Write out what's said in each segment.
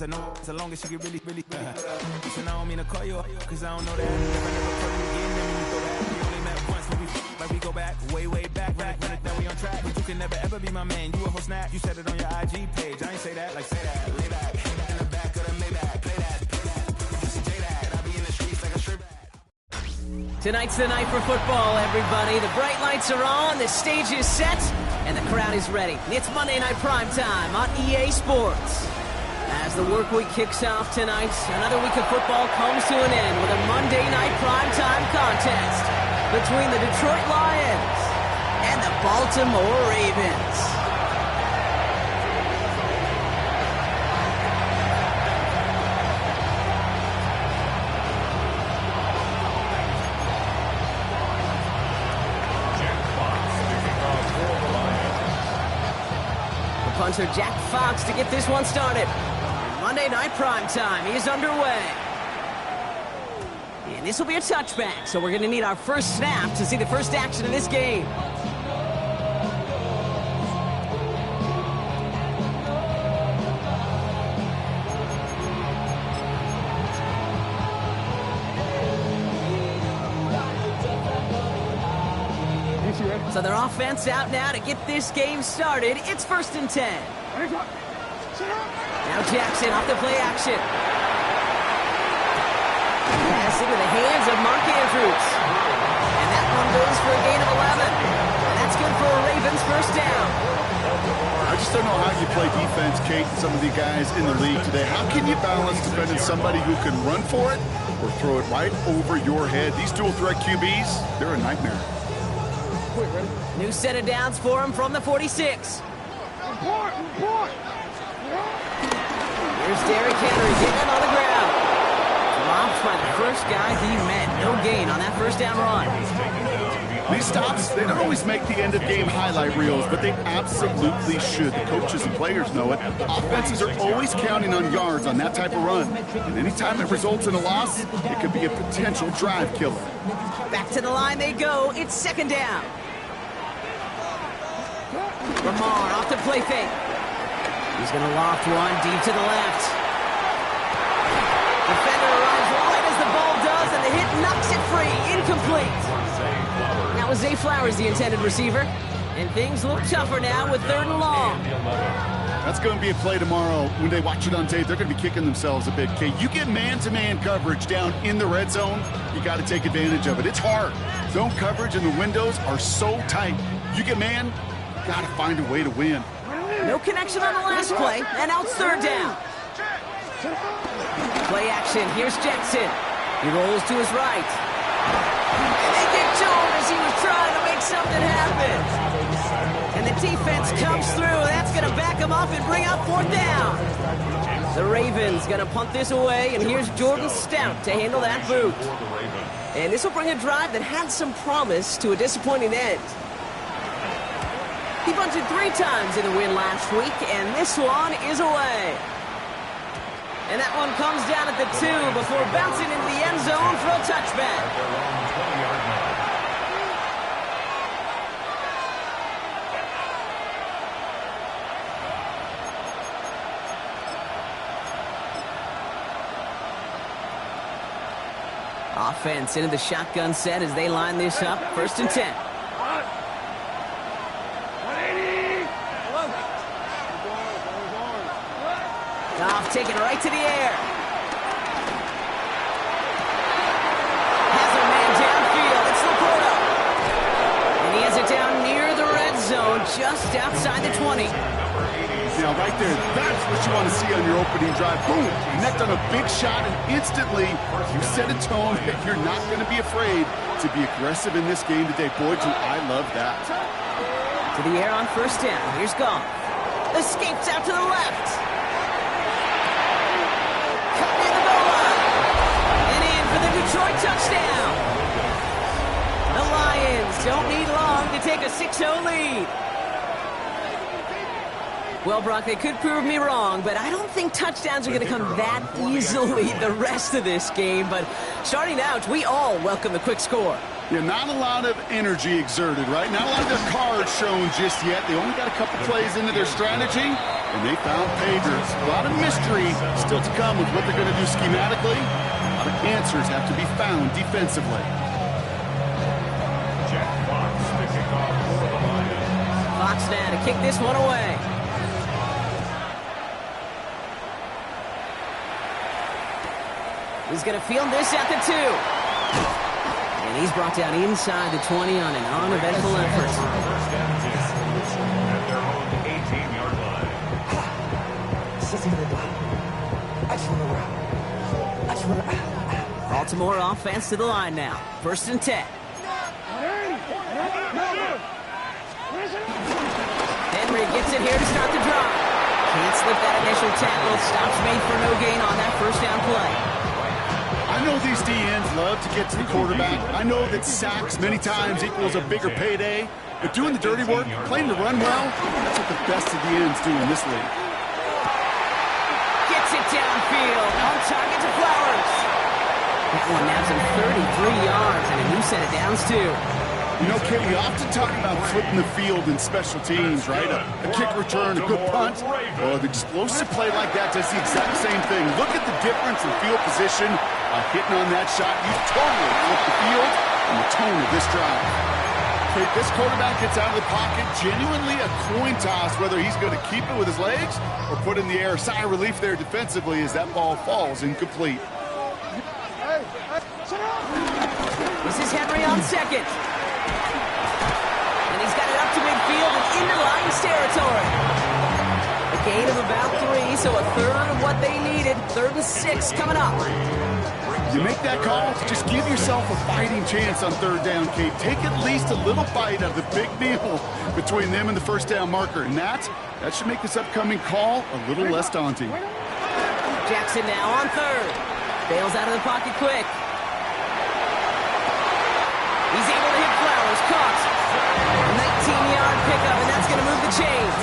I know as long as you get really listen, I don't mean to call you up, cause I don't know that. If I never call you again, then when you go back, we only met once when we like we go back, way back. When it, now we on track, but you can never ever be my man. You a whole snap, you said it on your IG page. I ain't say that, like say that, lay back. In the back of the Maybach, play that. Just say that, I be in the streets like a strip. Tonight's the night for football, everybody. The bright lights are on, the stage is set, and the crowd is ready. It's Monday Night Primetime on EA Sports. As the work week kicks off tonight, another week of football comes to an end with a Monday Night Primetime contest between the Detroit Lions and the Baltimore Ravens. Punter Jack Fox to get this one started. Monday Night Primetime is underway. And this will be a touchback, so we're going to need our first snap to see the first action in this game. So their offense out now to get this game started. It's 1st and 10. Now Jackson off the play action. Pass into the hands of Mark Andrews. And that one goes for a gain of 11. And that's good for a Ravens first down. I just don't know how you play defense, Kate, and some of the guys in the league today. How can you balance defending somebody who can run for it or throw it right over your head? These dual threat QBs, they're a nightmare. New set of downs for him from the 46. Here's Derrick Henry getting it on the ground. Dropped by the first guy he met. No gain on that first down run. These stops, they don't always make the end-of-game highlight reels, but they absolutely should. The coaches and players know it. Offenses are always counting on yards on that type of run. And anytime it results in a loss, it could be a potential drive killer. Back to the line they go. It's 2nd down. Lamar off the play fake. He's going to loft one deep to the left. Defender arrives right as the ball does, and the hit knocks it free. Incomplete. That was Zay Flowers, the intended receiver. And things look tougher now with 3rd and long. That's going to be a play tomorrow. When they watch it on tape, they're going to be kicking themselves a bit. Okay, you get man-to-man coverage down in the red zone, you got to take advantage of it. It's hard. Zone coverage and the windows are so tight. You get man, got to find a way to win. No connection on the last play, and now it's 3rd down. Play action. Here's Jackson. He rolls to his right. And they get to him as he was trying to make something happen. And the defense comes through. That's going to back him up and bring up 4th down. The Ravens going to punt this away, and here's Jordan Stout to handle that boot. And this will bring a drive that had some promise to a disappointing end. He bunted 3 times in the win last week, and this one is away. And that one comes down at the 2 before bouncing into the end zone for a touchback. Offense into the shotgun set as they line this up. 1st and 10. Goff taking right to the air. Has a man downfield. It's Laporta. And he has it down near the red zone, just outside the 20. Now, right there, that's what you want to see on your opening drive. Boom, connect on a big shot, and instantly you set a tone that you're not going to be afraid to be aggressive in this game today. Boy, do I love that. To the air on 1st down. Here's Goff. Escapes out to the left. Cut near the goal line. And in for the Detroit touchdown. The Lions don't need long to take a 6-0 lead. Well, Brock, they could prove me wrong, but I don't think touchdowns are going to come that easily the rest of this game. But starting out, we all welcome the quick score. Yeah, not a lot of energy exerted, right? Not a lot of their cards shown just yet. They only got a couple plays into their strategy, and they found pay dirt. A lot of mystery still to come with what they're going to do schematically. A lot of answers have to be found defensively. Jack Fox to kick off for the Lions. Fox now to kick this one away. He's going to field this at the 2. And he's brought down inside the 20 on an uneventful effort. First down at their own 18-yard line. Baltimore offense to the line now. 1st and 10. Henry gets it here to start the drive. Can't slip that initial tackle. Stops made for no gain on that 1st down play. I know these DNs love to get to the quarterback. I know that sacks many times equals a bigger payday. But doing the dirty work, playing to run well, that's what the best of DNs do in this league. Gets it downfield. On target to Flowers. That one nabs him 33 yards and a new set of downs, too. You know, Kate, we often talk about flipping the field in special teams, right? A kick return, a good punt. Well, an explosive play like that does the exact same thing. Look at the difference in field position. Hitting on that shot, you totally flip the field and the tone of this drive. Kate, this quarterback gets out of the pocket, genuinely a coin toss, whether he's going to keep it with his legs or put it in the air. Sigh of relief there defensively as that ball falls incomplete. This is Henry on 2nd. And he's got it up to midfield and into Lions territory. A gain of about 3, so a third of what they needed. 3rd and 6 coming up. You make that call to just give yourself a fighting chance on 3rd down, Kate. Take at least a little bite of the big meal between them and the 1st down marker. And that should make this upcoming call a little less daunting. Jackson now on 3rd. Bails out of the pocket quick. He's able to hit Flowers. Caught. 19-yard pickup, and that's going to move the chains.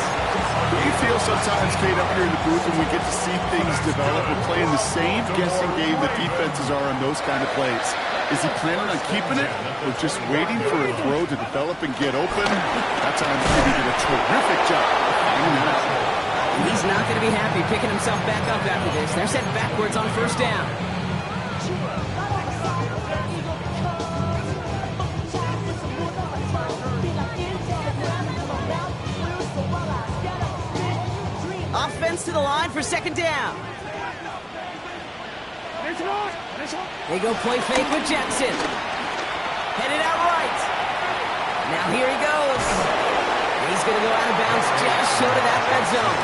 You feel sometimes, Kate, up here in the booth when we get to see things develop, we're playing the same guessing game that defenses are on those kind of plays. Is he planning on keeping it or just waiting for a throw to develop and get open? That time he did a terrific job of finding it out. He's not going to be happy picking himself back up after this. They're set backwards on 1st down. Offense to the line for 2nd down. They go play fake with Jackson. Headed out right. Now here he goes. He's going to go out of bounds just short of that red zone.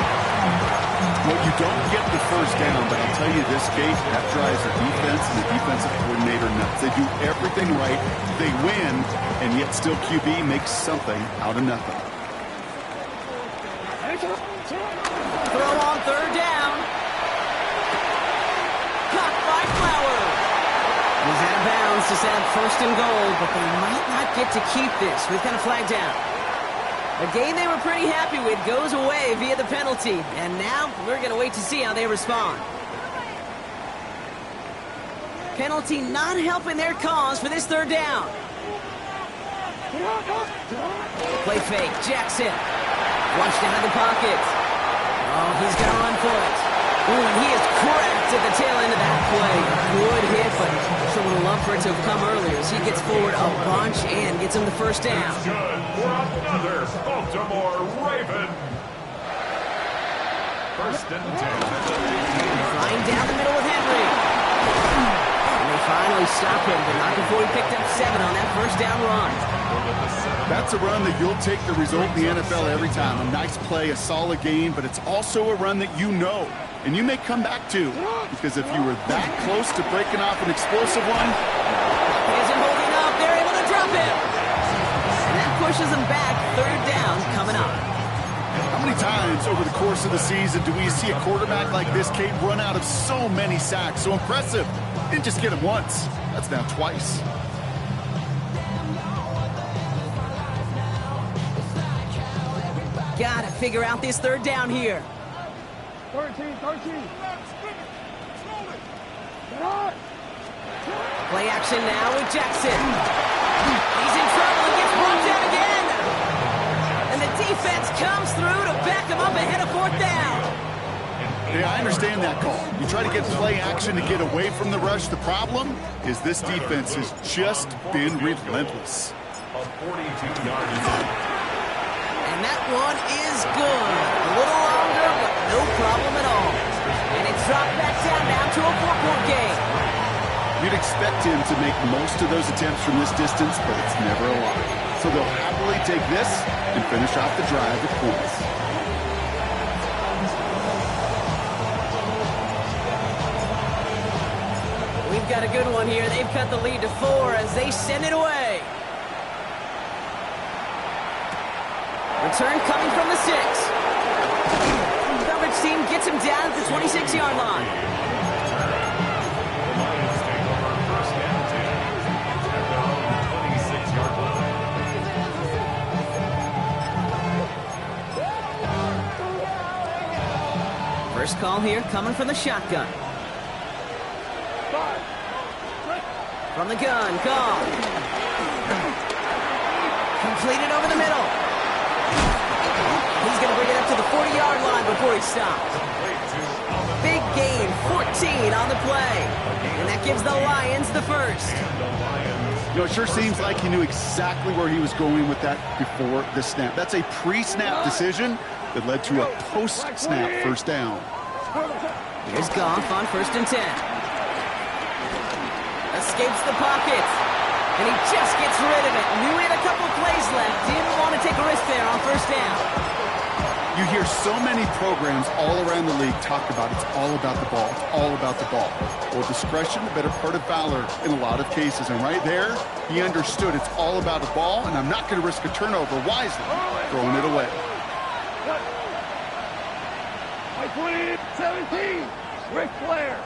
Well, you don't get the 1st down, but I'll tell you this, Kate, that drives the defense and the defensive coordinator nuts. They do everything right. They win, and yet still QB makes something out of nothing. Throw on 3rd down. Caught by Flowers. He's out of bounds to set up 1st and goal, but they might not get to keep this. We've got a flag down. A game they were pretty happy with goes away via the penalty, and now we're going to wait to see how they respond. Penalty not helping their cause for this 3rd down. Play fake, Jackson. Flushed out of the pocket. Oh, he's going to run for it. Ooh, and he is cracked at the tail end of that play. Good hit, but sure would have loved for it to have come earlier as he gets forward a bunch and gets him the 1st down. Good for another Baltimore Raven. 1st and 10. Flying down the middle with Henry. And they finally stop him, but not before he picked up 7 on that 1st down run. That's a run that you'll take the result in the NFL every time. A nice play, a solid game, but it's also a run that you know, and you may come back to, because if you were that close to breaking off an explosive one. He isn't holding up. They're able to drop him. And that pushes him back. 3rd down coming up. How many times over the course of the season do we see a quarterback like this, Kate, run out of so many sacks? So impressive. Didn't just get him once. That's now twice. Gotta figure out this 3rd down here. 13. Play action now with Jackson. He's in trouble and gets brought down again. And the defense comes through to back him up ahead of 4th down. Yeah, I understand that call. You try to get play action to get away from the rush. The problem is this defense has just been relentless. A 42-yard attempt. And that one is good. A little longer, but no problem at all. And it's dropped back down to a 4-point game. You'd expect him to make most of those attempts from this distance, but it's never a lot. So they'll happily take this and finish off the drive with points. We've got a good one here. They've cut the lead to 4 as they send it away. Return coming from the 6. The coverage team gets him down at the 26-yard line. The Lions take over first and 10 at their own 26-yard line. First call here coming from the shotgun. From the gun, call. Completed over the middle. He's going to bring it up to the 40-yard line before he stops. Big gain, 14 on the play. And that gives the Lions the first. You know, it sure seems like he knew exactly where he was going with that before the snap. That's a pre-snap decision that led to a post-snap first down. Here's Goff on 1st and 10. Escapes the pocket. And he just gets rid of it. Knew he had a couple plays left. Didn't want to take a risk there on 1st down. You hear so many programs all around the league talk about it's all about the ball. It's all about the ball. Well, discretion, the better part of valor in a lot of cases. And right there, he understood it's all about the ball, and I'm not going to risk a turnover wisely, throwing it away. 17, Ric Flair.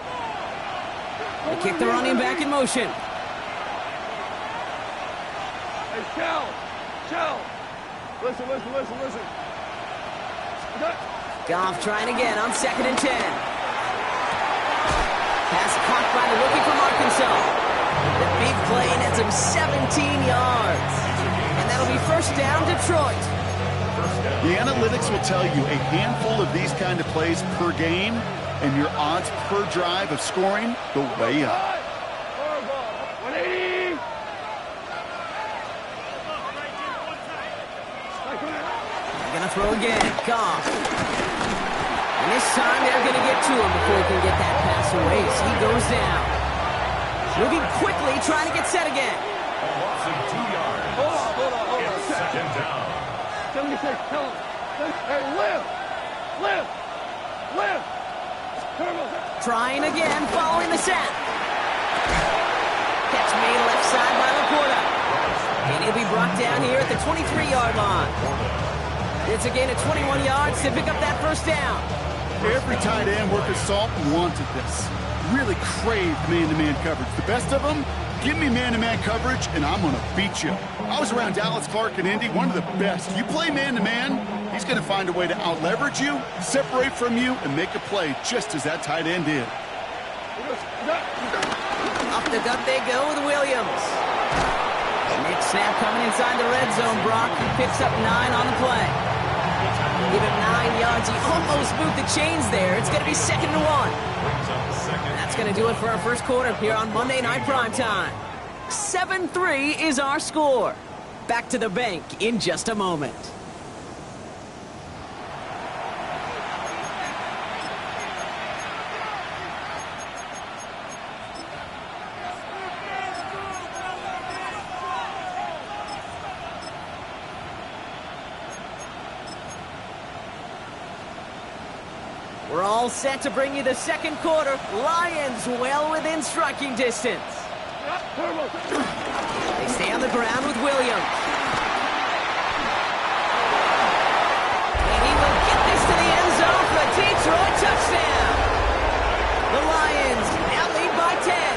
They kick the running back in motion. Hey, Shell. Listen. Goff trying again on 2nd and 10. Pass caught by the rookie from Arkansas. The big play nets him 17 yards. And that'll be 1st down, Detroit. The analytics will tell you a handful of these kind of plays per game, and your odds per drive of scoring go way up. 180. They're going to throw again. Goff. And this time they're going to get to him before he can get that pass away. So he goes down. Moving quickly, trying to get set again. A loss of 2 yards. Hold on. It's 2nd down. 76, tell him. Hey, live. Trying again, following the set. Catch made left side by Laporta. And he'll be brought down here at the 23-yard line. It's a gain of 21 yards to pick up that 1st down. Every tight end worth of salt wanted this. Really craved man-to-man coverage. The best of them, give me man-to-man coverage, and I'm going to beat you. I was around Dallas Clark and Indy, one of the best. You play man-to-man, he's going to find a way to out-leverage you, separate from you, and make a play just as that tight end did. Up the gut they go with Williams. Nick snap coming inside the red zone. Brock, he picks up 9 on the play. Give him 9 yards. He almost moved the chains there. It's going to be 2nd and 1. That's going to do it for our first quarter here on Monday Night Primetime. 7-3 is our score. Back to the bank in just a moment. We're all set to bring you the 2nd quarter. Lions well within striking distance. They stay on the ground with Williams. And he will get this to the end zone for a Detroit touchdown. The Lions now lead by 10.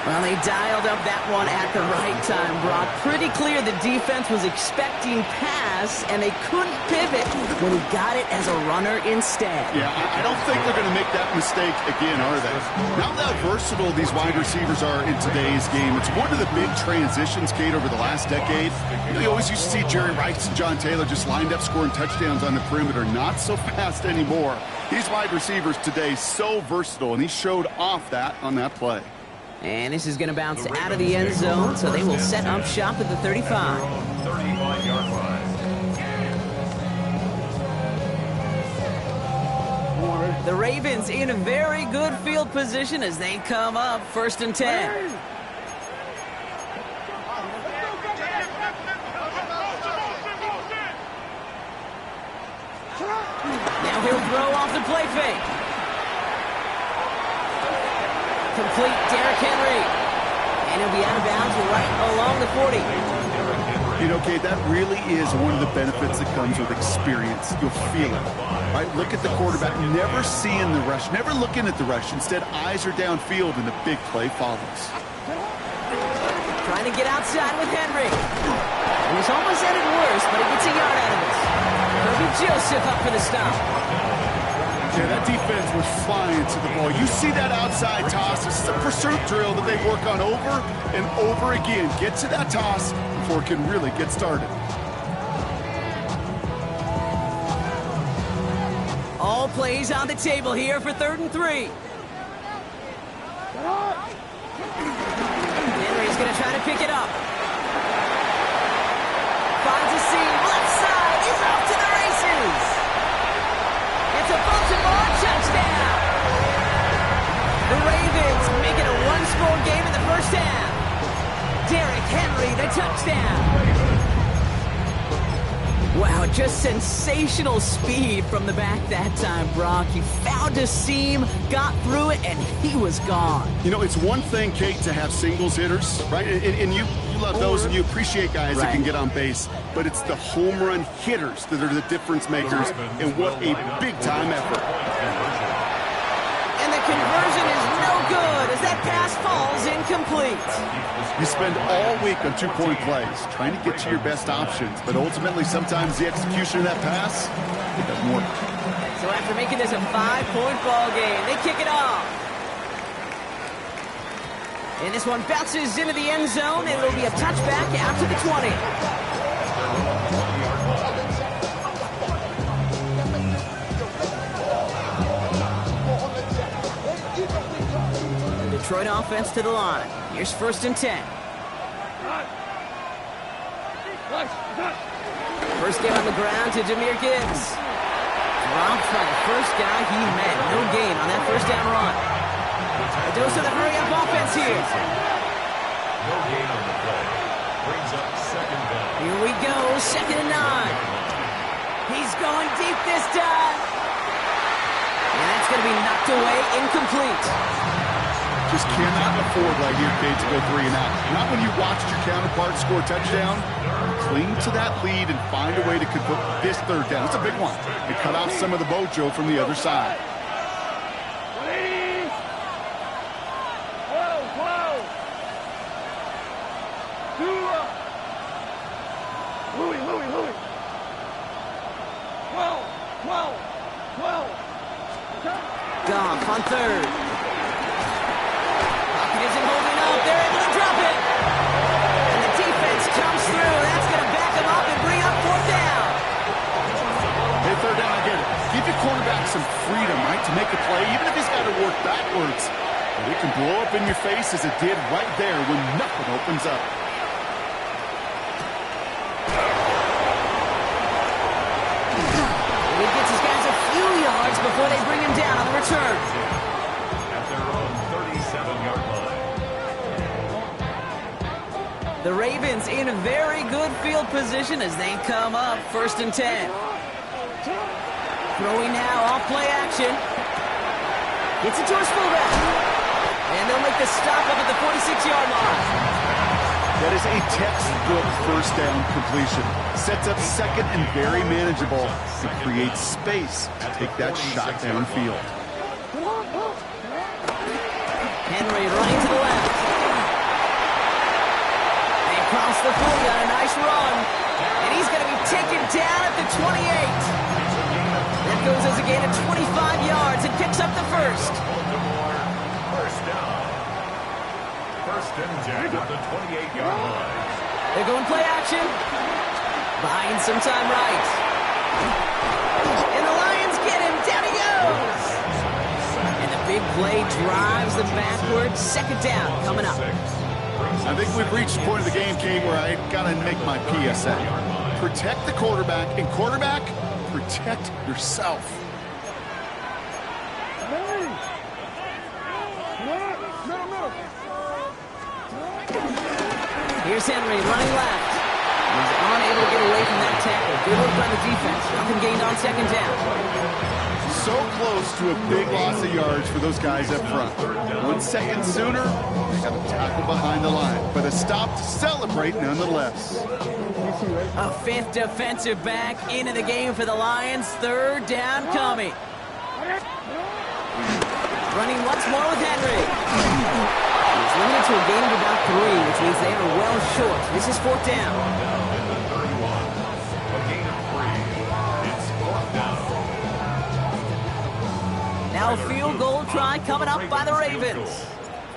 Well, they dialed up that one at the right time, Brock. Pretty clear the defense was expecting pass, and they couldn't pivot when he got it as a runner instead. Yeah, I don't think they're going to make that mistake again, are they? Now how versatile these wide receivers are in today's game. It's one of the big transitions, Kate, over the last decade. You always used to see Jerry Rice and John Taylor just lined up scoring touchdowns on the perimeter. Not so fast anymore. These wide receivers today so versatile, and he showed off that on that play. And this is going to bounce out of the end zone, so they will set up shop at the 35. 35-yard line. The Ravens in a very good field position as they come up 1st and 10. Now he'll throw off the play fake. Complete Derrick Henry. And he'll be out of bounds right along the 40. You know, Kate, that really is one of the benefits that comes with experience. You'll feel it. Right? Look at the quarterback, never seeing the rush, never looking at the rush. Instead, eyes are downfield, and the big play follows. Trying to get outside with Henry. It was almost at it worse, but he gets a yard out of this. Kirby Joseph up for the stop. Yeah, that defense was flying to the ball. You see that outside toss. This is a pursuit drill that they work on over and over again. Get to that toss before it can really get started. All plays on the table here for 3rd and 3. Henry's going to try to pick it up. Finds a seam. Left side. He's off to the races. It's a Baltimore touchdown. The Ravens make it a one-score game in the 1st half. Derrick Henry, the touchdown. Wow, just sensational speed from the back that time, Brock. He found a seam, got through it, and he was gone. You know, it's one thing, Kate, to have singles hitters, right? And you love those, and you appreciate guys that can get on base. But it's the home run hitters that are the difference makers, and what a big-time effort. And the conversion is no good as that pass falls incomplete. You spend all week on two-point plays, trying to get to your best options, but ultimately sometimes the execution of that pass, it doesn't work. So after making this a 5-point ball game, they kick it off. And this one bounces into the end zone, and it'll be a touchback out to the 20. Detroit offense to the line. Here's 1st and 10. First game on the ground to Jahmyr Gibbs. Dropped by the first guy he met. No gain on that 1st down run. A dose of the hurry-up offense here. No gain on the play. Brings up 2nd down. Here we go, 2nd and 9. He's going deep this time. And that's going to be knocked away, incomplete. Just cannot afford right here, Kate, to go 3 and out. Not when you watched your counterpart score a touchdown. Cling to that lead and find a way to convert this 3rd down. It's a big one. And cut off some of the mojo from the other side. Goff on 3rd. Isn't holding up. They're able to drop it. And the defense comes through. That's going to back them up and bring up 4th down. Hey, 3rd down, I get it. Give your quarterback some freedom, right, to make a play, even if he's got to work backwards. But it can blow up in your face as it did right there when nothing opens up. And he gets his guys a few yards before they bring him down on the return. At their own 37-yard line. The Ravens in a very good field position as they come up 1st and 10. Throwing now off play action. Gets it to his fullback. And they'll make the stop up at the 46-yard line. That is a textbook 1st down completion. Sets up 2nd and very manageable to create space to take that shot downfield. Henry running to the left. the fool, got a nice run. And he's going to be taken down at the 28. That goes as a gain of 25 yards and picks up the first. First down. First and 10 at the 28-yard line. They're going play action. Buying some time right. And the Lions get him. Down he goes. And the big play drives them backwards. Second down coming up. I think we've reached the point of the game, Kate, where I got to make my PSA. Protect the quarterback, and quarterback, protect yourself. Here's Henry running left. He's unable to get away from that tackle. Good work by the defense. Nothing gained on second down. So close to a big loss of yards for those guys up front. 1 second sooner, they got a tackle behind the line. But a stop to celebrate nonetheless. A fifth defensive back into the game for the Lions. Third down coming. Running once more with Henry. He's limited to a gain of about 3, which means they are well short. This is fourth down. A gain of 3. It's fourth down. Now a field goal try coming up by the Ravens.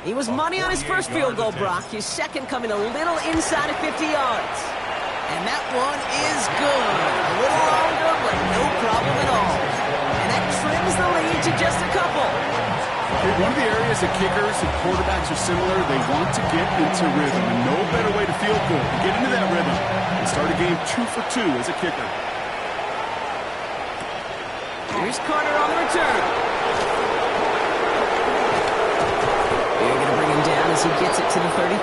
He was money on his first field goal, Brock. His second coming a little inside of 50 yards. And that one is good. A little longer, but no problem at all. And that trims the lead to just a couple. One of the areas that kickers and quarterbacks are similar, they want to get into rhythm. And no better way to feel good, to get into that rhythm and start a game 2 for 2 as a kicker. Here's Carter on the return. They're going to bring him down as he gets it to the 33.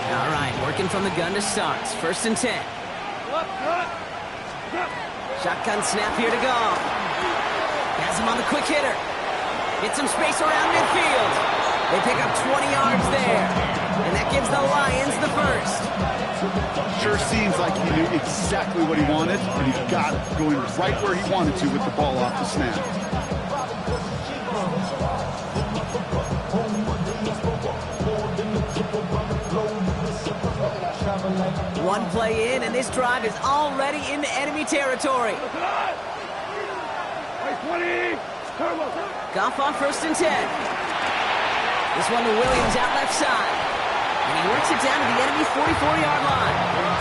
All right, working from the gun to start. First and 10. Shotgun snap here to go. Has him on the quick hitter. Get some space around midfield. They pick up 20 yards there. And that gives the Lions the first. Sure seems like he knew exactly what he wanted, and he got it, going right where he wanted to with the ball off the snap. One play in, and this drive is already into enemy territory. Goff on first and 10. This one to Williams out left side. And he works it down to the enemy 44-yard line.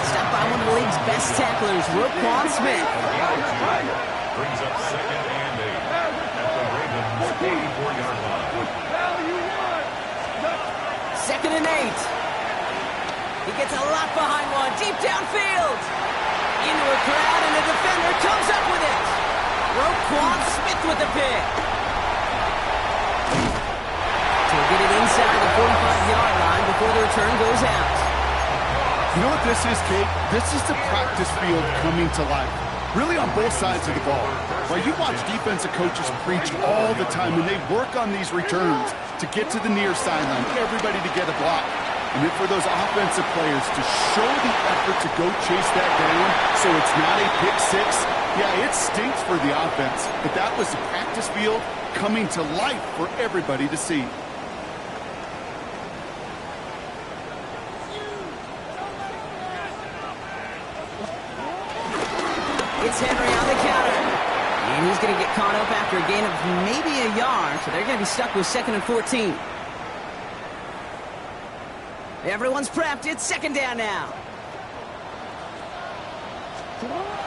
Stopped by one of the league's best tacklers, Roquan Smith. Brings up second and 8 at the Ravens 44-yard line. Second and 8. He gets a lot behind one, deep downfield. Into a crowd, and the defender comes up with it. Roquan Smith with the pick. To get it inside the 45-yard line before the return goes out. You know what this is, Kate? This is the practice field coming to life. Really on both sides of the ball. Right? You watch defensive coaches preach all the time when they work on these returns to get to the near sideline, everybody to get a block. And then for those offensive players to show the effort to go chase that down so it's not a pick six, yeah, it stinks for the offense. But that was the practice field coming to life for everybody to see. It's Henry on the counter. And he's going to get caught up after a gain of maybe a yard. So they're going to be stuck with second and 14. Everyone's prepped. It's second down now.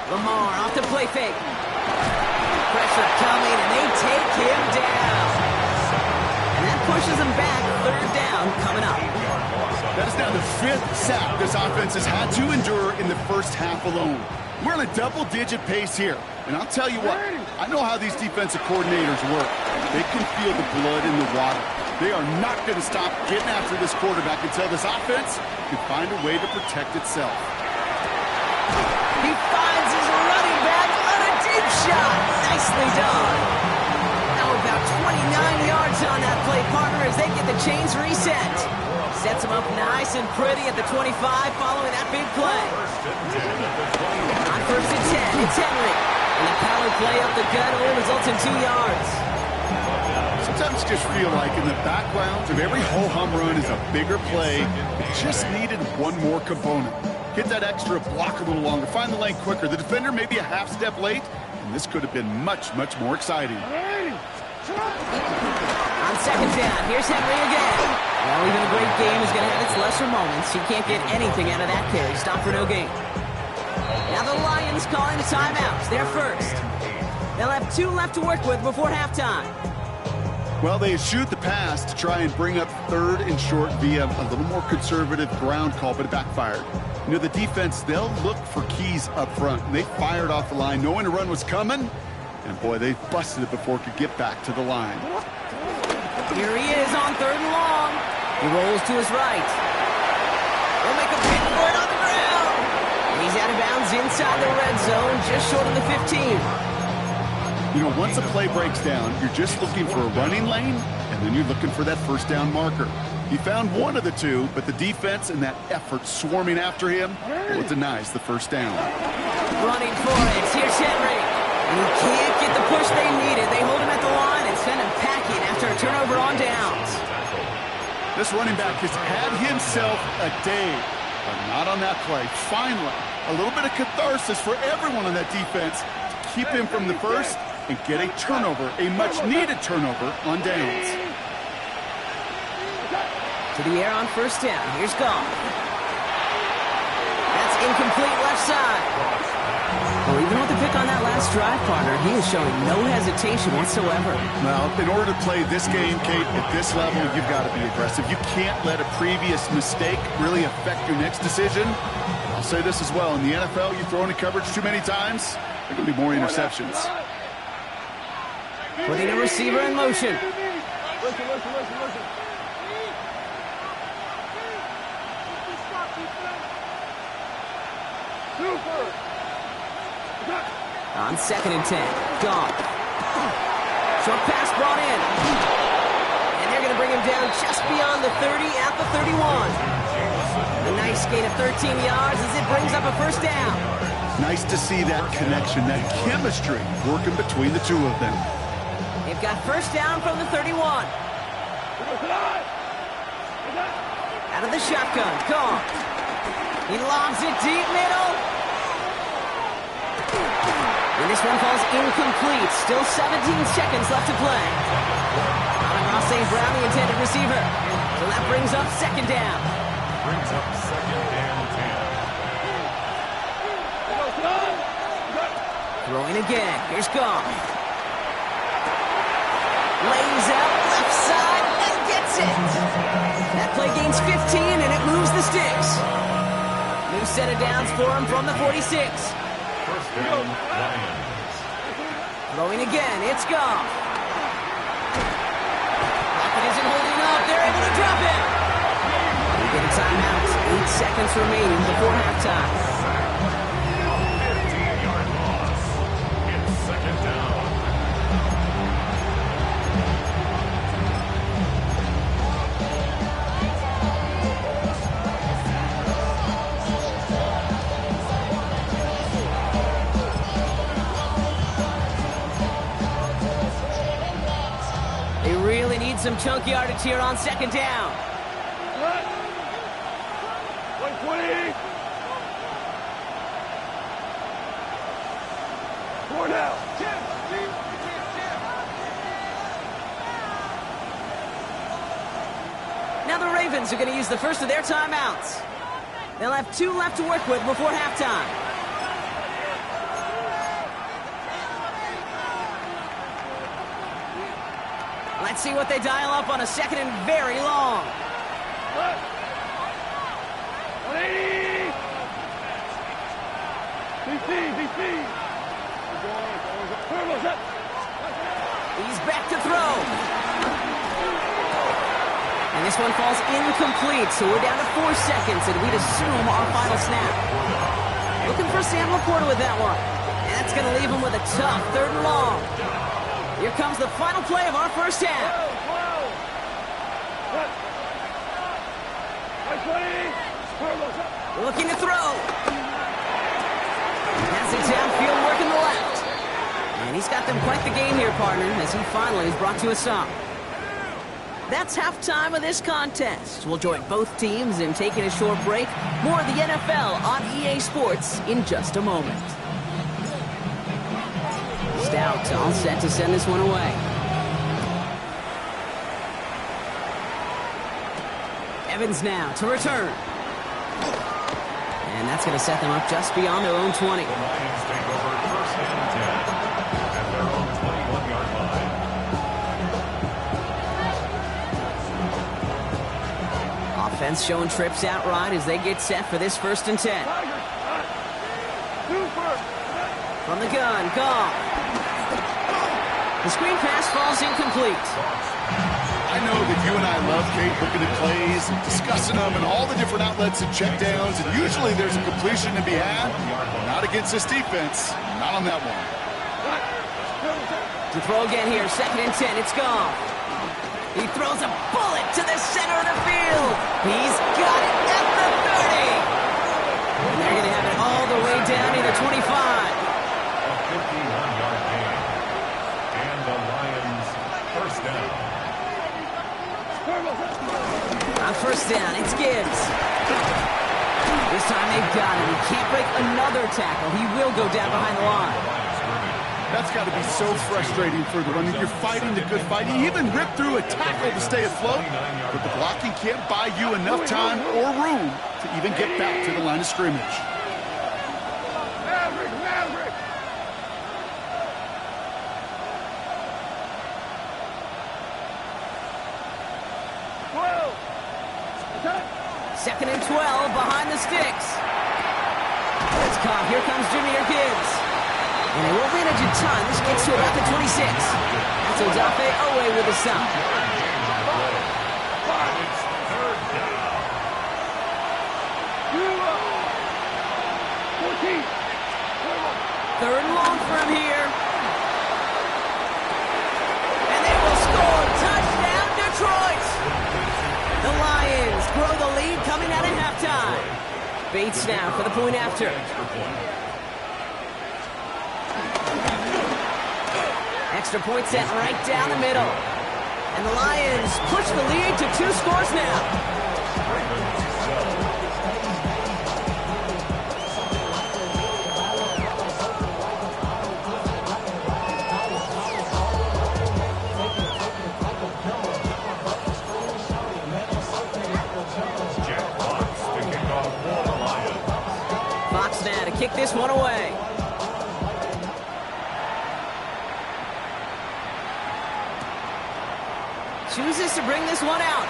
Lamar off the play fake. Pressure coming, and they take him down. And that pushes him back. Third down coming up. That is now the 5th sack this offense has had to endure in the first half alone. We're on a double-digit pace here. And I'll tell you what, I know how these defensive coordinators work. They can feel the blood in the water. They are not going to stop getting after this quarterback until this offense can find a way to protect itself. He finds his running back on a deep shot. Nicely done. Now about 29 yards on that play, partner, as they get the chains reset. Sets him up nice and pretty at the 25 following that big play. On first and 10, it's Henry. And the power play up the gut only results in 2 yards. Sometimes just feel like in the background of every ho-hum run is a bigger play. It just needed one more component. Get that extra block a little longer. Find the lane quicker. The defender maybe a half step late. And this could have been much, much more exciting. On second down, here's Henry again. Well, even a great game is going to have its lesser moments. He can't get anything out of that carry. Stop for no gain. Now the Lions calling timeouts. They're first. They'll have 2 left to work with before halftime. Well, they eschewed the pass to try and bring up 3rd and short via a little more conservative ground call, but it backfired. You know, the defense, they'll look for keys up front. And they fired off the line knowing a run was coming. And, boy, they busted it before it could get back to the line. Here he is on 3rd and long. He rolls to his right. They'll make a big for it on the ground. He's out of bounds inside the red zone, just short of the 15. You know, once a play breaks down, you're just looking for a running lane, and then you're looking for that first down marker. He found one of the two, but the defense and that effort swarming after him, well, it denies the first down. Running for it. Here's Henry. And he can't get the push they needed. They hold him at the line and send him packing after a turnover on downs. This running back has had himself a day, but not on that play. Finally, a little bit of catharsis for everyone on that defense to keep him from the first and get a turnover, a much-needed turnover on downs. To the air on first down. Here's Goff. That's incomplete left side. Well, even with the pick on that last drive, partner, he is showing no hesitation whatsoever. Well, in order to play this game, Kate, at this level, you've got to be aggressive. You can't let a previous mistake really affect your next decision. I'll say this as well. In the NFL, you throw into coverage too many times, there are going to be more interceptions. Putting a receiver in motion. Listen. Super. On 2nd and 10. Goff. Short pass brought in. And they're going to bring him down just beyond the 30 at the 31. A nice gain of 13 yards as it brings up a first down. Nice to see that connection, that chemistry working between the two of them. They've got first down from the 31. Out of the shotgun. Goff. He lobs it deep middle. And this one falls incomplete. Still 17 seconds left to play. Amon-Ra St. Brown, the intended receiver. So that brings up 2nd down. Brings up 2nd and 10. Throwing again. Here's Goff. Lays out left side and gets it. That play gains 15 and it moves the sticks. New set of downs for him from the 46. First down, Lions. Throwing again, it's Goff. Lockett isn't holding up. They're able to drop it. We get a timeout. 8 seconds remaining before halftime. 15-yard loss. It's 2nd down. They really need some chunk yardage here on 2nd down. 120. 4 down. Now the Ravens are going to use the first of their timeouts. They'll have 2 left to work with before halftime. Let's see what they dial up on a 2nd and very long. 180. DC. He's back to throw. And this one falls incomplete, so we're down to 4 seconds, and we'd assume our final snap. Looking for Sam Laporta with that one. And that's going to leave him with a tough 3rd and long. Here comes the final play of our first half. Looking to throw. Has it downfield, working the left. He's got them quite the game here, partner, as he finally is brought to a stop. That's halftime of this contest. We'll join both teams in taking a short break. More of the NFL on EA Sports in just a moment. Stout all set to send this one away. Evans now to return. And that's going to set them up just beyond their own 20. The Lions take over first and 10 at their own 21-yard line. Offense showing trips out right as they get set for this first and 10. From the gun, Goff. The screen pass falls incomplete. I know that you and I love, Kate, looking at plays and discussing them and all the different outlets and checkdowns, and usually there's a completion to be had. Not against this defense. Not on that one. To throw again here, second and 10, it's Goff. He throws a bullet to the center of the field. He's got it at the 30. And they're going to have it all the way down to the 25. A 51-yard gain. And the Lions first down. On first down, it's Gibbs. This time they've got him. He can't break another tackle. He will go down behind the line. That's got to be so frustrating for the running. You're fighting the good fight. You even ripped through a tackle to stay afloat, but the blocking can't buy you enough time or room to even get back to the line of scrimmage. Maverick! Second and 12 behind the sticks. It's caught. Here comes Jahmyr Gibbs. And they won't manage in time. This gets to about the 26. That's Odafe Owe with a stop. It's third down. 14. Third and long for him here. And they will score. Touchdown, Detroit. The Lions grow the lead coming out of halftime. Bates now for the point after. Extra point set right down the middle. And the Lions push the lead to 2 scores now. Fox now to kick this one away. Chooses to bring this one out.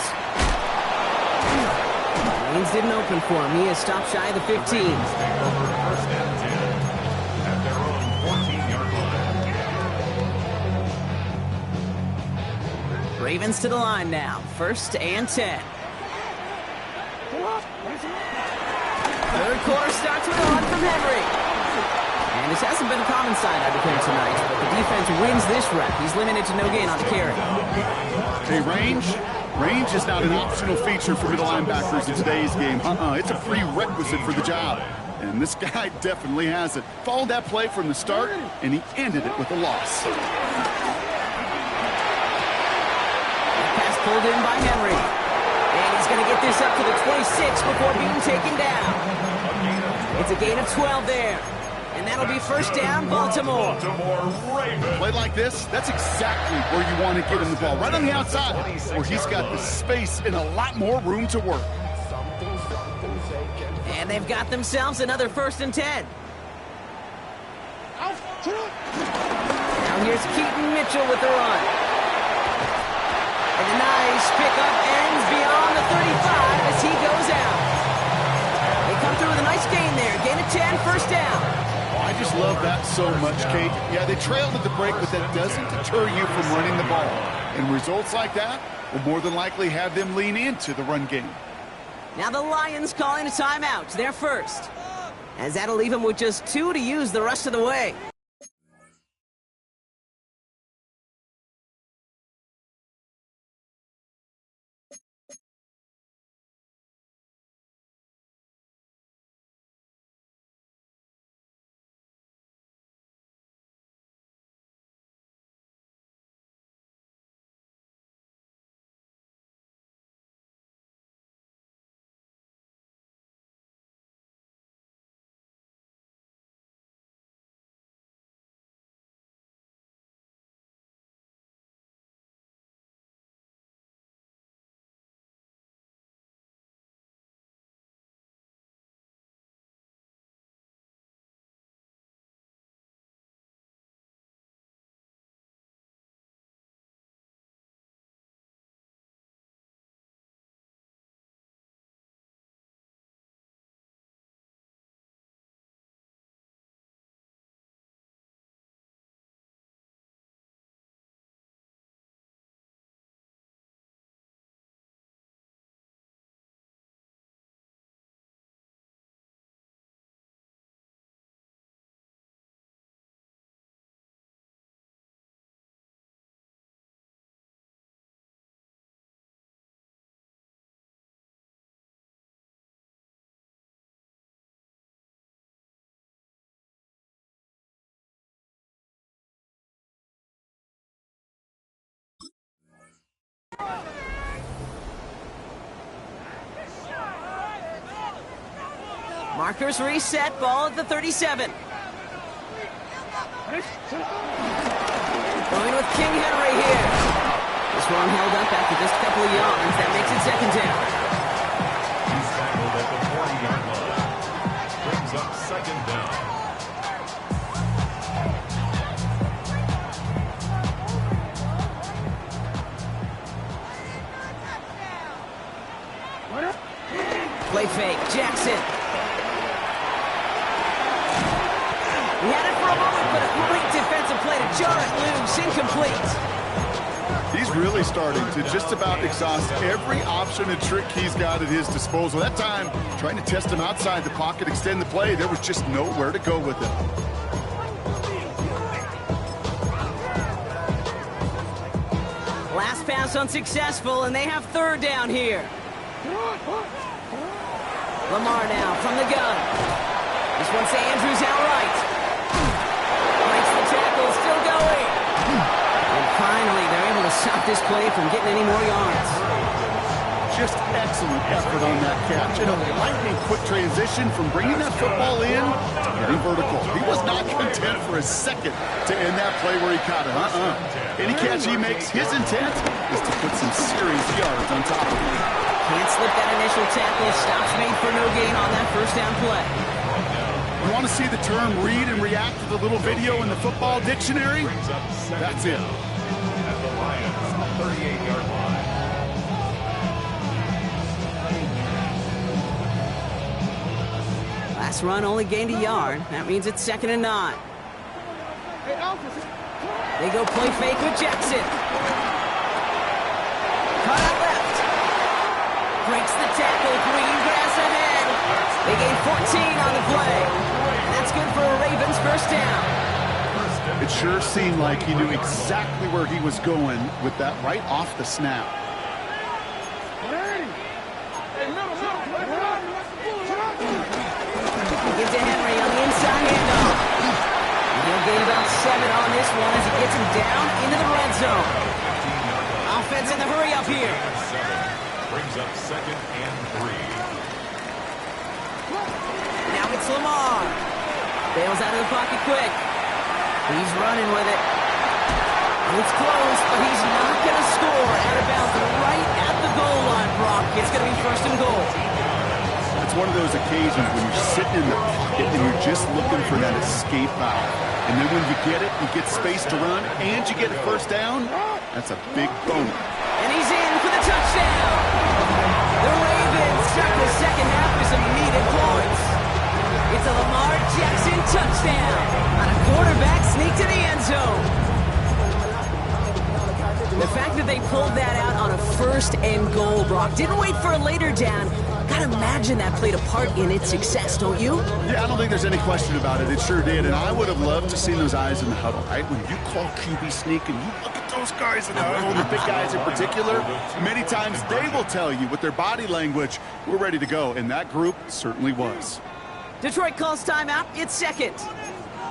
Lanes didn't open for him. He has stopped shy of the 15. Take over first and 10 at their own 14-yard line. Ravens to the line now. First and 10. Third quarter starts with a run from Henry. And this hasn't been a common side out of here tonight, but the defense wins this rep. He's limited to no gain on the carry. Hey, range is not an optional feature for middle linebackers in today's game. It's a prerequisite for the job. And this guy definitely has it. Followed that play from the start, and he ended it with a loss. Pass pulled in by Henry. And he's going to get this up to the 26 before being taken down. It's a gain of 12 there. And that'll be first down, Baltimore. Play like this, that's exactly where you want to get him the ball. Right on the outside, where he's got the space and a lot more room to work. And they've got themselves another first and 10. Now here's Keaton Mitchell with the run. And a nice pickup ends beyond the 35 as he goes out. They come through with a nice gain there. Gain of 10, first down. I just love that so much, Kate. Yeah, they trailed at the break, but that doesn't deter you from running the ball. And results like that will more than likely have them lean into the run game. Now the Lions calling a timeout. They're first. As that'll leave them with just 2 to use the rest of the way. Markers reset, ball at the 37. Going with King Henry here. This one held up after just a couple of yards. That makes it second down. He's tackled at the 40-yard line. Brings up second down. Play fake, Jackson. He had it for a moment, but a great defensive play to jar it loose, incomplete. He's really starting to just about exhaust every option and trick he's got at his disposal. That time, trying to test him outside the pocket, extend the play, there was just nowhere to go with it. Last pass unsuccessful, and they have third down here. Lamar now from the gun. This one's to Andrews outright. Breaks the tackle, still going. And finally, they're able to stop this play from getting any more yards. Just excellent effort on that catch. And a lightning quick transition from bringing that football in to getting vertical. He was not content for a second to end that play where he caught it. Any catch he makes, his intent is to put some serious yards on top of it. Can't slip that initial tackle. Stops made for no gain on that first down play. You want to see the term read and react to the little video in the football dictionary? That's it. At the Lions' 38-yard line. Last run only gained a yard. That means it's 2nd and 9. They go play fake with Jackson. Cut out left. Breaks the tackle. Green grass ahead. They gain 14 on the play. And that's good for a Ravens first down. It sure seemed like he knew exactly where he was going with that right off the snap. Give to Henry on the inside handoff. He'll gain about 7 on this one as he gets him down into the red zone. Offense in the hurry up here. Brings up 2nd and 3. Now it's Lamar. Bails out of the pocket quick. He's running with it. And it's close, but he's not going to score out of bounds right at the goal line, Brock. It's going to be 1st and goal. It's one of those occasions when you're sitting in the pocket and you're just looking for that escape valve. And then when you get it, you get space to run, and you get a first down. That's a big bonus. And he's in for the touchdown. The Ravens start the second half with some needed points. It's a Lamar Jackson touchdown on a quarterback sneak to the end zone. The fact that they pulled that out on a 1st and goal, Brock, didn't wait for a later down. Gotta imagine that played a part in its success, don't you? Yeah, I don't think there's any question about it. It sure did. And I would have loved to see those eyes in the huddle, right? When you call QB sneak and you look at those guys in the huddle, the big guys in particular, many times they will tell you with their body language, we're ready to go. And that group certainly was. Detroit calls timeout. It's 2nd.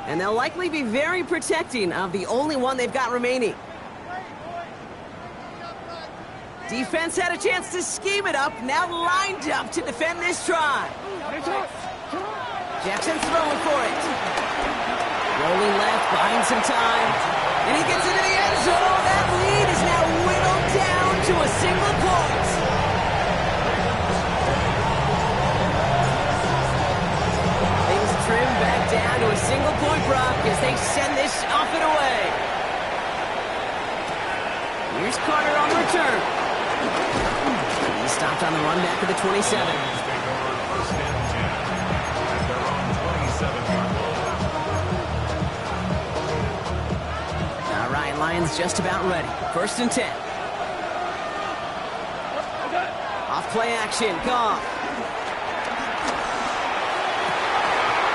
And they'll likely be very protecting of the only one they've got remaining. Defense had a chance to scheme it up, now lined up to defend this try. Jackson's throwing for it. Rolling left, buying some time. And he gets into the end zone. That lead is now whittled down to a single point. Things trim back down to a single point, Brock, as they send this off and away. Here's Carter on the return. He stopped on the run back to the 27. First and 10 at their own 27-yard line. All right, Lions just about ready. 1st and 10. Off play action, Goff.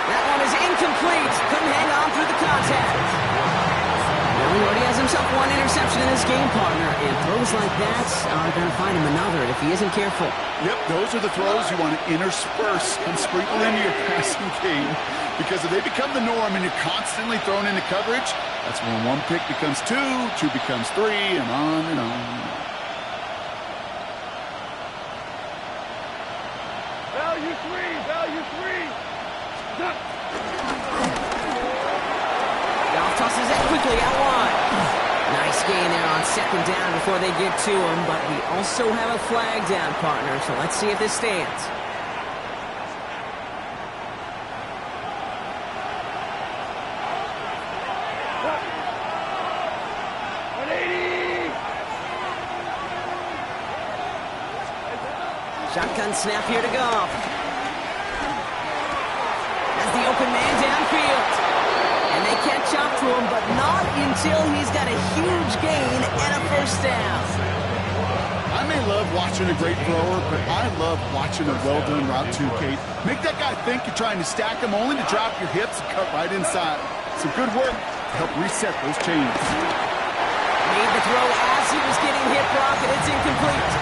That one is incomplete. Couldn't hang on through the contact. Well, he already has himself one interception in his game, partner, and throws like that are going to find him another if he isn't careful. Yep, those are the throws you want to intersperse and sprinkle into your passing game, because if they become the norm and you're constantly thrown into coverage, that's when one pick becomes 2, 2 becomes 3, and on and on and on. Tosses it quickly out wide. Nice gain there on second down before they get to him, but we also have a flag down, partner, so let's see if this stands. Shotgun snap here to Goff. Has the open man downfield. And they catch up to him, but not until he's got a huge gain and a first down. I may love watching a great thrower, but I love watching a well-done route too, Kate. Make that guy think you're trying to stack him only to drop your hips and cut right inside. Some good work to help reset those chains. Made the throw as he was getting hit, Brock, and it's incomplete.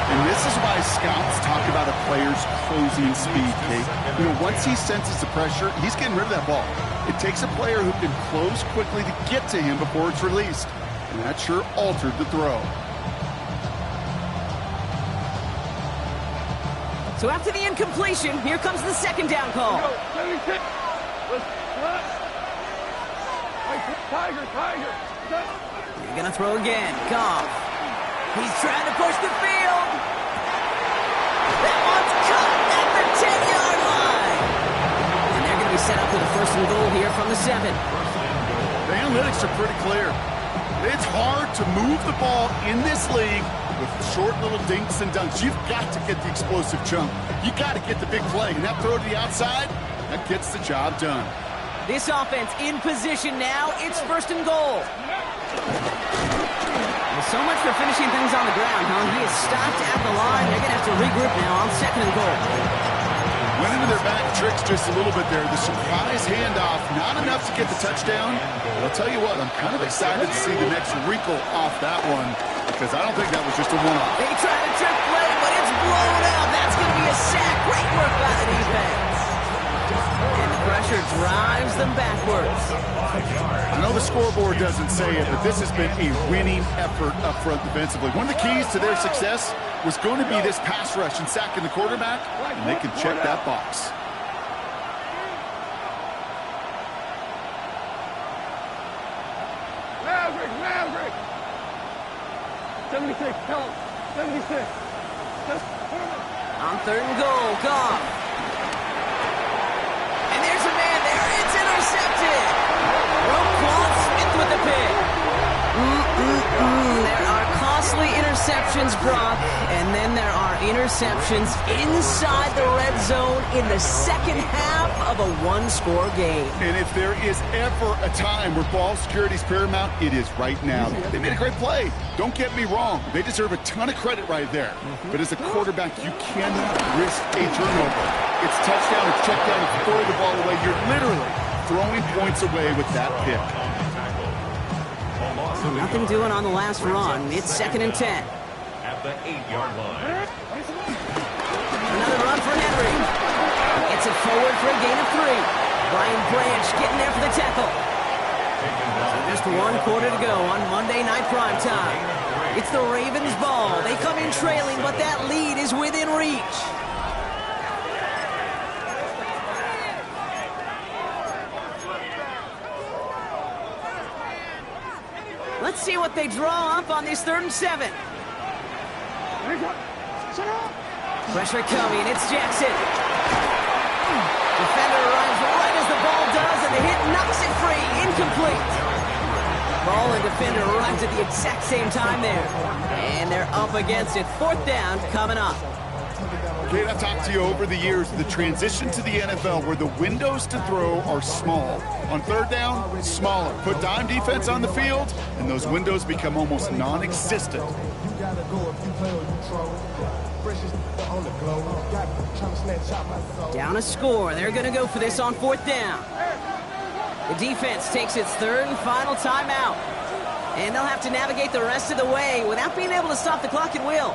And this is why scouts talk about a player's closing speed, Kate. You know, once he senses the pressure, he's getting rid of that ball. It takes a player who can close quickly to get to him before it's released. And that sure altered the throw. So after the incompletion, here comes the second down call. Tiger. You're going to throw again. Goff. He's trying to push the field. That one's cut at the 10-yard line. And they're going to be set up with a first and goal here from the 7. The analytics are pretty clear. It's hard to move the ball in this league with short little dinks and dunks. You've got to get the explosive chunk. You got to get the big play. And that throw to the outside, that gets the job done. This offense in position now. It's first and goal. Well, so much for finishing things on the ground, huh? He is stopped at the line. They're going to have to regroup now on second and goal. Went into their back tricks just a little bit there. The surprise handoff, not enough to get the touchdown. But I'll tell you what, I'm kind of excited to see the next wrinkle off that one because I don't think that was just a one-off. They try to trick play, but it's blown out. That's going to be a sack. Great work by the defense. And the pressure drives them backwards. I know the scoreboard doesn't say it, but this has been a winning effort up front defensively. One of the keys to their success was going to be this pass rush and sacking the quarterback, and they can check that box. Maverick! 76, tell him. 76. On third and goal, Goff. And there's a man there. It's intercepted. Roquan Smith with the pick. There are costly interceptions, Brock, and then there are interceptions inside the red zone in the second half of a one-score game. And if there is ever a time where ball security is paramount, it is right now. They made a great play. Don't get me wrong. They deserve a ton of credit right there. But as a quarterback, you cannot risk a turnover. It's touchdown, it's check down, it's throw the ball away. You're literally throwing points away with that pick. So nothing doing on the last run. It's second and 10. At the 8-yard line. Another run for Henry. Gets it forward for a gain of 3. Brian Branch getting there for the tackle. So just 1 quarter to go on Monday Night Primetime. It's the Ravens' ball. They come in trailing, but that lead is within reach. Let's see what they draw up on this 3rd and 7. Pressure coming, it's Jackson. Defender arrives right as the ball does, and the hit knocks it free. Incomplete. Ball and defender arrives at the exact same time there. And they're up against it. 4th down coming up. Kate, I've talked to you over the years, the transition to the NFL where the windows to throw are small. On 3rd down, smaller. Put dime defense on the field, and those windows become almost non-existent. Down a score. They're going to go for this on 4th down. The defense takes its 3rd and final timeout. And they'll have to navigate the rest of the way without being able to stop the clock at will.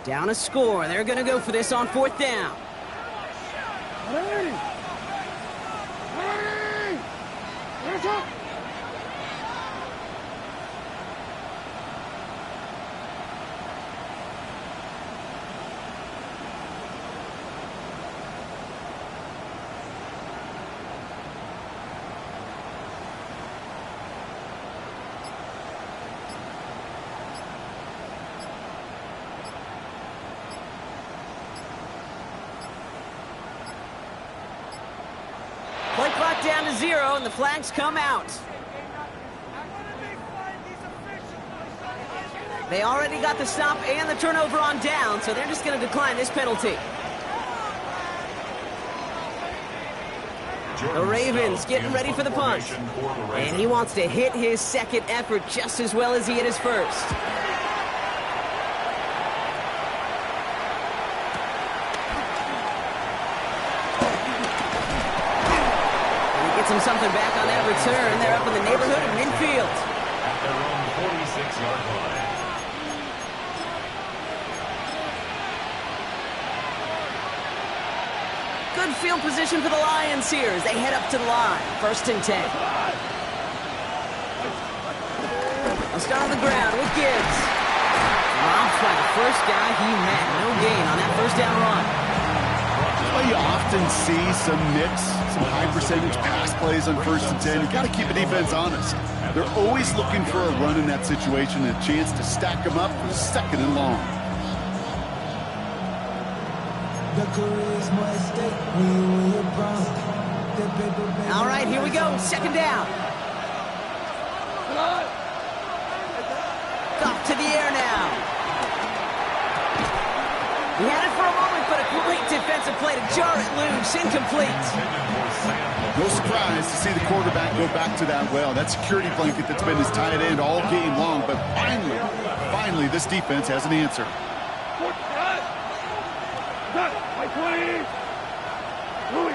Down a score. They're going to go for this on 4th down. back down to 0, and the flags come out. They already got the stop and the turnover on down, so they're just going to decline this penalty. The Ravens getting ready for the punt. And he wants to hit his second effort just as well as he hit his first. And he gets him something back on that return. They're up in the neighborhood of midfield. At their own 46-yard line. Good field position for the Lions here as they head up to the line. 1st and 10. I'll start on the ground with Gibbs. Robbed by the first guy he met. No gain on that first down run. Well, you often see some mix, some high-percentage pass plays on 1st and 10. You got to keep the defense honest. They're always looking for a run in that situation and a chance to stack them up for 2nd and long. All right, here we go. 2nd down. Off to the air now. He had it for a moment, but a great defensive play to jar it loose. Incomplete. No surprise to see the quarterback go back to that well. That security blanket that's been his tight end all game long, but finally, this defense has an answer. My 20. Louis.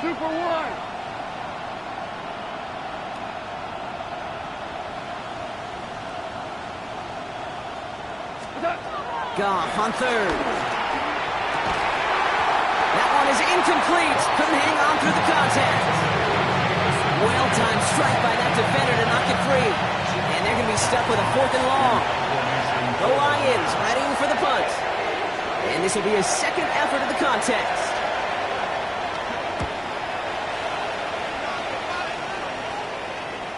Super 1. Goff on 3rd. That one is incomplete. Couldn't hang on through the contact. Well-timed strike by that defender to knock it free. And they're going to be stuck with a 4th and long. The Lions ready for the punt. And this will be his 2nd effort of the contest.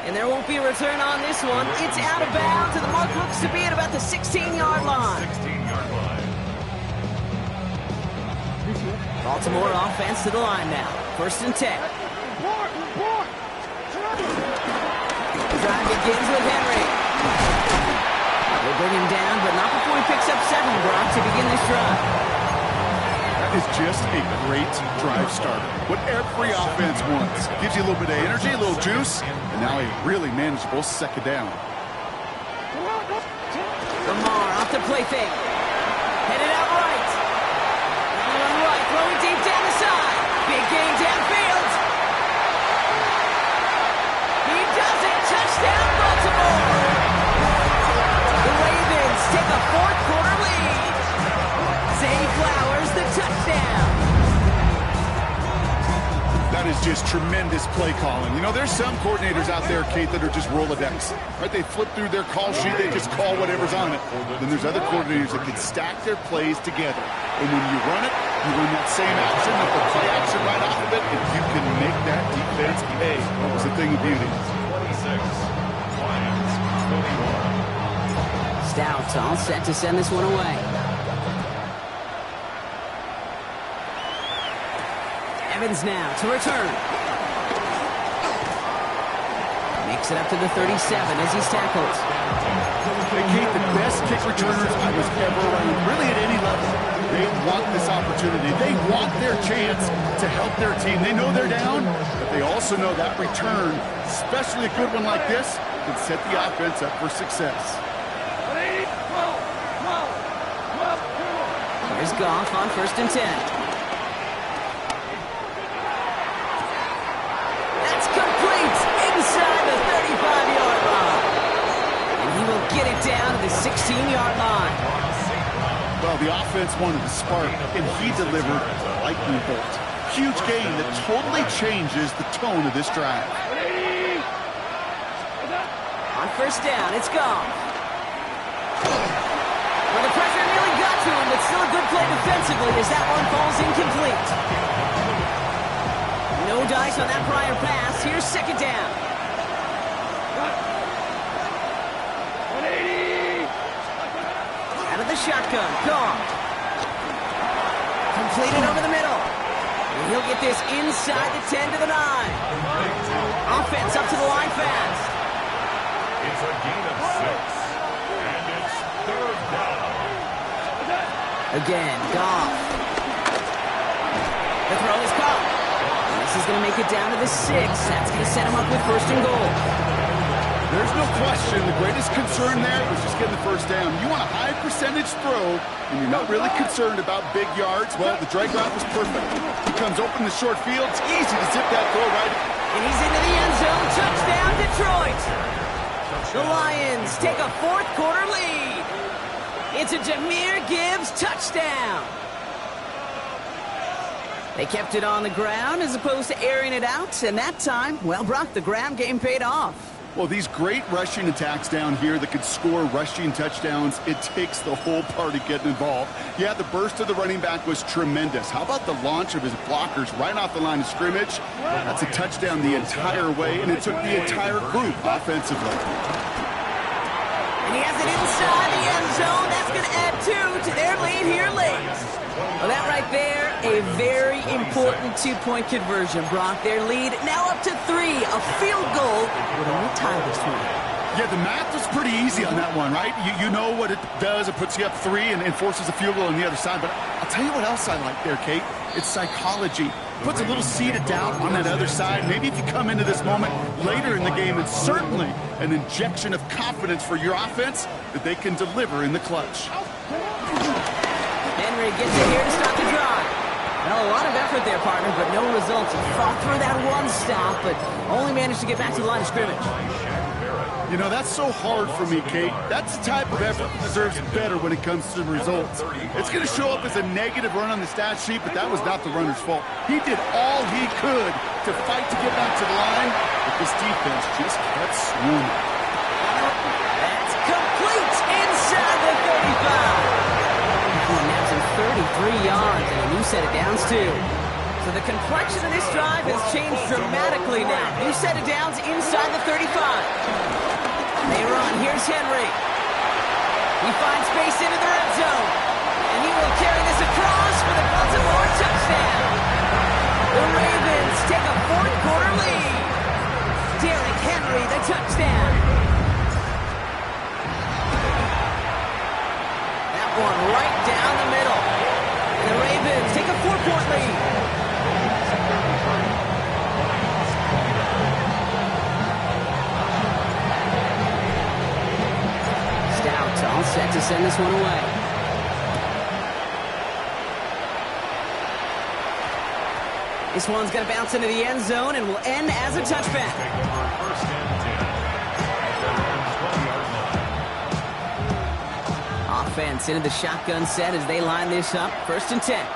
And there won't be a return on this one. It's out of bounds, and the mark looks to be at about the 16-yard line. 16-yard line. Baltimore offense to the line now. 1st and 10. Drive begins with Henry. They bring him down, but not before he picks up 7, Brock, to begin this drive. That is just a great drive starter. What every offense wants. Gives you a little bit of energy, a little juice, and now a really manageable 2nd down. Lamar off the play fake. Headed out right. On right, throwing deep down the side. Big gain downfield. He does it. Touchdown, Baltimore. The Ravens take a 4th quarter lead. Zay Flowers, the touchdown. That is just tremendous play calling. You know, there's some coordinators out there, Kate, that are just Rolodex. Right? They flip through their call sheet, they just call whatever's on it. Then there's other coordinators that can stack their plays together. And when you run it, you run that same action with the play action right off of it, and you can make that defense pay. It's a thing of beauty. 26. Lions, 21. Stout all set to send this one away. Evans now to return. Makes it up to the 37 as he's tackled. They keep the best kick returners I was ever around, really at any level. They want this opportunity. They want their chance to help their team. They know they're down, but they also know that return, especially a good one like this, can set the offense up for success. Here's Goff on 1st and 10. That's complete inside the 35-yard line. And he will get it down to the 16-yard line. Well, the offense wanted to spark, and he delivered a lightning bolt. Huge gain that totally changes the tone of this drive. On 1st down, it's Goff. Well, the pressure nearly got to him, but still a good play defensively as that one falls incomplete. No dice on that prior pass. Here's 2nd down. Out of the shotgun. Goff. Completed over the middle. And he'll get this inside the 10 to the 9. Offense up to the line fast. It's a gain of 6. And it's third down. Again, Goff. The throw is caught. And this is going to make it down to the 6. That's going to set him up with first and goal. There's no question. The greatest concern there was just getting the first down. You want a high percentage throw, and you're not really concerned about big yards. Well, the drag route was perfect. He comes open the short field. It's easy to zip that throw right. And he's into the end zone. Touchdown, Detroit. The Lions take a fourth quarter lead. It's a Jahmyr Gibbs touchdown. They kept it on the ground as opposed to airing it out. And that time, well, Brock, the ground game paid off. Well, these great rushing attacks down here that could score rushing touchdowns, it takes the whole party getting involved. Yeah, the burst of the running back was tremendous. How about the launch of his blockers right off the line of scrimmage? That's a touchdown the entire way, and it took the entire group offensively. And he has it inside the end zone. That's going to add 2 to their lead here late. Well, that right there, a very important two-point conversion. Brock, their lead now up to 3. A field goal would only tie this one. Yeah, the math was pretty easy on that one, right? You know what it does. It puts you up 3 and forces a field goal on the other side. But I'll tell you what else I like there, Kate. It's psychology. Puts a little seed of doubt on that other side. Maybe if you come into this moment later in the game, it's certainly an injection of confidence for your offense that they can deliver in the clutch. Henry gets it here to stop the drive. Well, a lot of effort there, partner, but no results. He fought through that one stop, but only managed to get back to the line of scrimmage. You know, that's so hard for me, Kate. That's the type of effort that deserves better when it comes to the results. It's going to show up as a negative run on the stat sheet, but that was not the runner's fault. He did all he could to fight to get back to the line, but this defense just kept swarming. That's complete inside the 35. That's in 33 yards and a new set of downs, too. So the complexion of this drive has changed dramatically now. New set of downs inside the 35. They run. Here's Henry. He finds space into the red zone. And he will carry this across for the Baltimore touchdown. The Ravens take a fourth quarter lead. Derrick Henry, the touchdown. That one right down the middle. The Ravens take a 4-point lead. All set to send this one away. This one's going to bounce into the end zone and will end as a touchback. Offense into the shotgun set as they line this up. 1st and 10.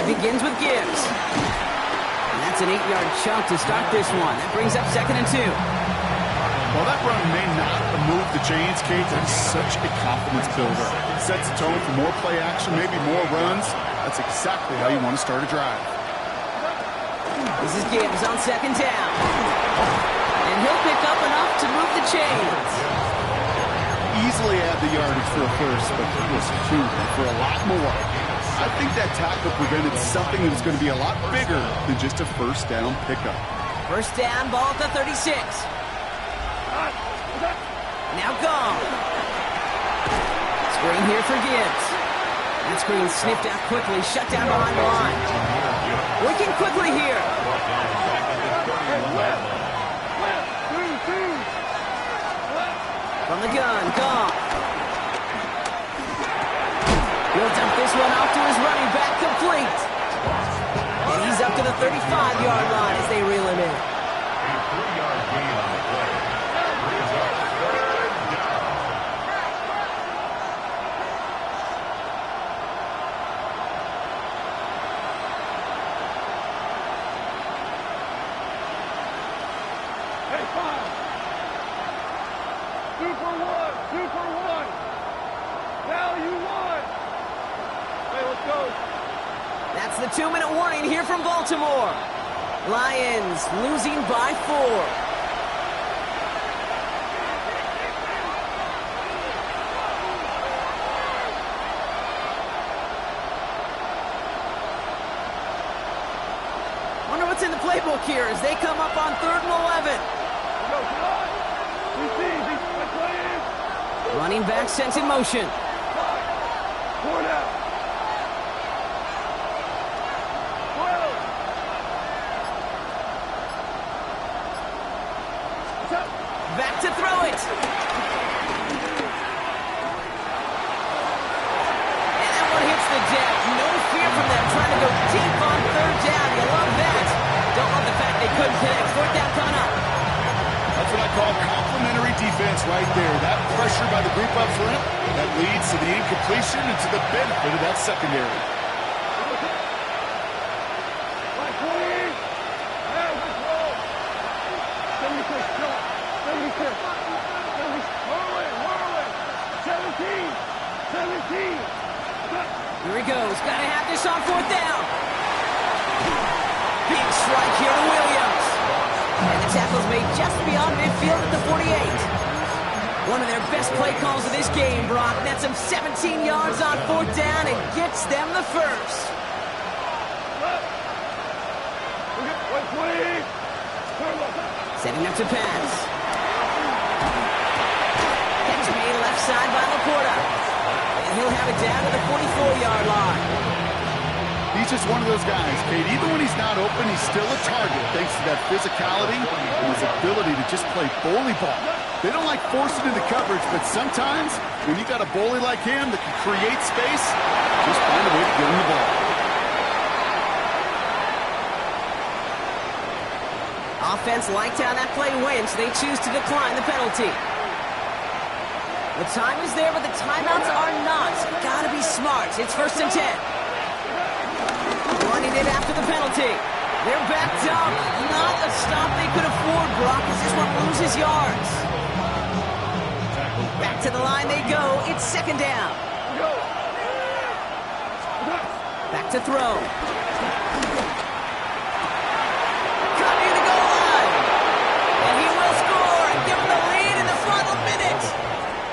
Begins with Gibbs. And that's an 8-yard chunk to start this one. That brings up 2nd and 2. Well, that run may not move the chains, Kate. That's such a confidence builder. Sets the tone for more play action, maybe more runs. That's exactly how you want to start a drive. This is Gibbs on 2nd down. And he'll pick up enough to move the chains. Easily add the yardage for a first, but he was hungry for a lot more. I think that tackle prevented something that was going to be a lot bigger than just a first down pickup. 1st down, ball at the 36. Now gone. Screen here for Gibbs. That screen sniffed out quickly, shut down behind the line. Working quickly here. From the gun, gone. He'll dump this one off to his running back, complete. And he's up to the 35-yard line as they reel him in. A 3-yard gain on the play. Brings up 3rd down. Hey, 5. 2 for 1. 2 for 1. Value 1. Hey, let's go. That's the 2-minute warning here from Baltimore. Lions losing by 4. What's in the playbook here as they come up on 3rd and 11. Running back sent in motion. Back to throw it. And that one hits the deck. No fear from them trying to go deep on 3rd down. You love that. Don't love the fact they couldn't connect. 4th down coming up. That's what I call complimentary defense right there. That pressure by the group up front, that leads to the incompletion and to the benefit of that secondary. Here he goes. Got to have this on 4th down. Big strike here to Williams. And the tackle's made just beyond midfield at the 48. One of their best play calls of this game, Brock. Nets them 17 yards on 4th down and gets them the first. Setting up to pass. Catch made left side by Laporta. And he'll have it down to the 44-yard line. He's just one of those guys, Kate. Even when he's not open, he's still a target thanks to that physicality and his ability to just play bully ball. They don't like forcing into coverage, but sometimes when you got a bully like him that can create space, just find a way to get him the ball. Offense liked how that play went, so they choose to decline the penalty. The time is there, but the timeouts are not. Gotta be smart. It's 1st and 10. Running it after the penalty. They're backed up. Not a stop they could afford, Brock, as this one loses yards. Back to the line they go. It's 2nd down. Back to throw. Cut near the goal line. And he will score and give them the lead in the final minute.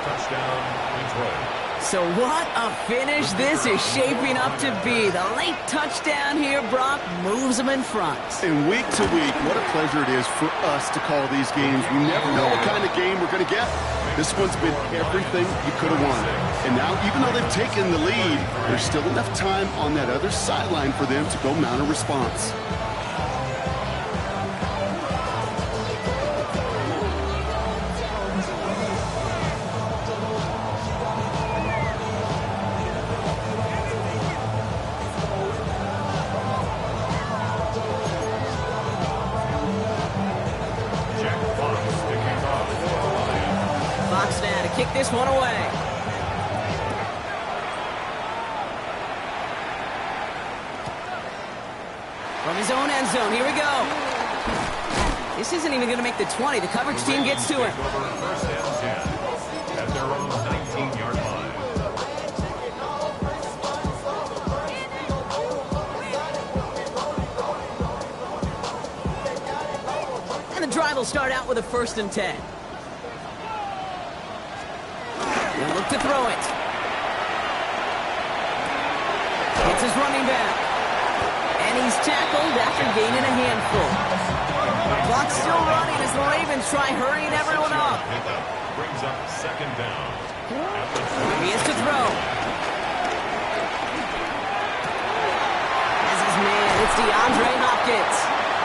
Touchdown, Detroit. So what a finish this is shaping up to be. The late touchdown here, Brock, moves them in front. And week to week, what a pleasure it is for us to call these games. We never know what kind of game we're going to get. This one's been everything you could have wanted. And now, even though they've taken the lead, there's still enough time on that other sideline for them to go mount a response. Kick this one away. From his own end zone, here we go. This isn't even going to make the 20. The coverage team gets to him. 1st and 10 at their own 19-yard line. And the drive will start out with a 1st and 10. He'll look to throw it. It's his running back. And he's tackled after gaining a handful. Clock still running as the Ravens try hurrying everyone up. Brings up 2nd down. He is to throw. As his man, it's DeAndre Hopkins.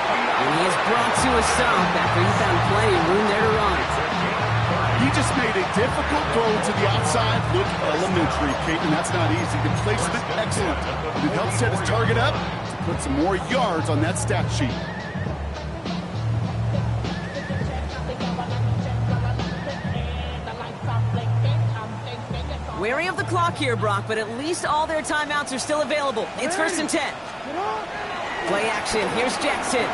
And he is brought to a stop after he found plenty of room there to run. He just made a difficult throw to the outside look elementary, Kate, and that's not easy. The placement, excellent. But it helps set his target up to put some more yards on that stat sheet. Wary of the clock here, Brock, but at least all their timeouts are still available. It's 1st and 10. Play action. Here's Jackson.